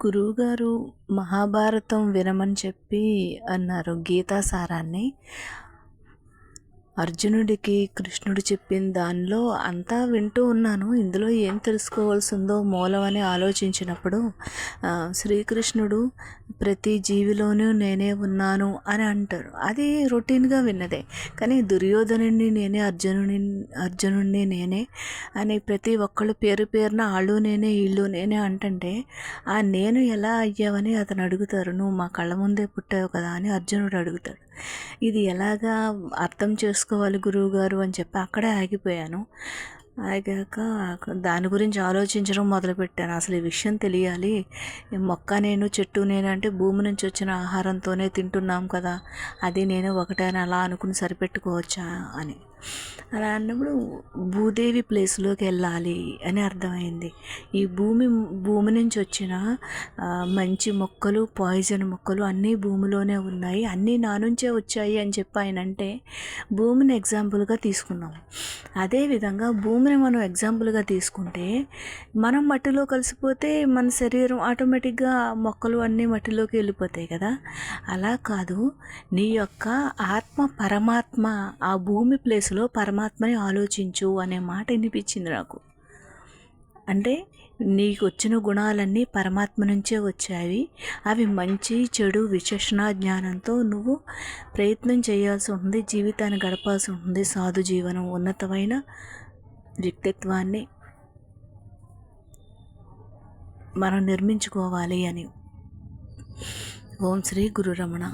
గురువుగారు మహాభారతం వినమని చెప్పి అన్నారు. గీతా సారాన్ని అర్జునుడికి కృష్ణుడు చెప్పిన దానిలో అంతా వింటూ ఉన్నాను. ఇందులో ఏం తెలుసుకోవాల్సిందో మూలం అని ఆలోచించినప్పుడు శ్రీకృష్ణుడు ప్రతి జీవిలోనూ నేనే ఉన్నాను అని అంటారు. అది రొటీన్గా విన్నదే. కానీ దుర్యోధనుడిని నేనే, అర్జునుడిని నేనే అని ప్రతి ఒక్కళ్ళు పేరు పేరున ఆళ్ళు నేనే వీళ్ళు నేనే అంటుంటే ఆ నేను ఎలా అయ్యావని అతను అడుగుతారు. నువ్వు మా కళ్ళ ముందే పుట్టావు కదా అని అర్జునుడు అడుగుతాడు. ఇది ఎలాగా అర్థం చేసుకోవాలి గురువుగారు అని చెప్పి అక్కడే ఆగిపోయాను. ఆగాక దాని గురించి ఆలోచించడం మొదలుపెట్టాను. అసలు ఈ విషయం తెలియాలి. మొక్క నేను, చెట్టు నేను అంటే భూమి నుంచి వచ్చిన ఆహారంతోనే తింటున్నాం కదా, అది నేను ఒకటే అని అలా అనుకుని సరిపెట్టుకోవచ్చా అని. అలా అన్నప్పుడు భూదేవి ప్లేస్లోకి వెళ్ళాలి అని అర్థమైంది. ఈ భూమి నుంచి వచ్చిన మంచి మొక్కలు, పాయిజన్ మొక్కలు అన్నీ భూమిలోనే ఉన్నాయి, అన్నీ నా నుంచే వచ్చాయి అని చెప్పి ఆయన అంటే భూమిని ఎగ్జాంపుల్గా తీసుకున్నాం. అదేవిధంగా భూమిని మనం ఎగ్జాంపుల్గా తీసుకుంటే మనం మట్టిలో కలిసిపోతే మన శరీరం ఆటోమేటిక్గా మొక్కలు అన్నీ మట్టిలోకి వెళ్ళిపోతాయి కదా. అలా కాదు, నీ యొక్క ఆత్మ పరమాత్మ ఆ భూమి ప్లేస్లో పరమాత్మని ఆలోచించు అనే మాట వినిపించింది నాకు. అంటే నీకు వచ్చిన గుణాలన్నీ పరమాత్మ నుంచే వచ్చాయి, అవి మంచి చెడు విచక్షణ జ్ఞానంతో నువ్వు ప్రయత్నం చేయాల్సి ఉంటుంది, జీవితాన్ని గడపాల్సి ఉంటుంది, సాధు జీవనం, ఉన్నతమైన వ్యక్తిత్వాన్ని మనం నిర్మించుకోవాలి అని. ఓం శ్రీ గురు రమణ.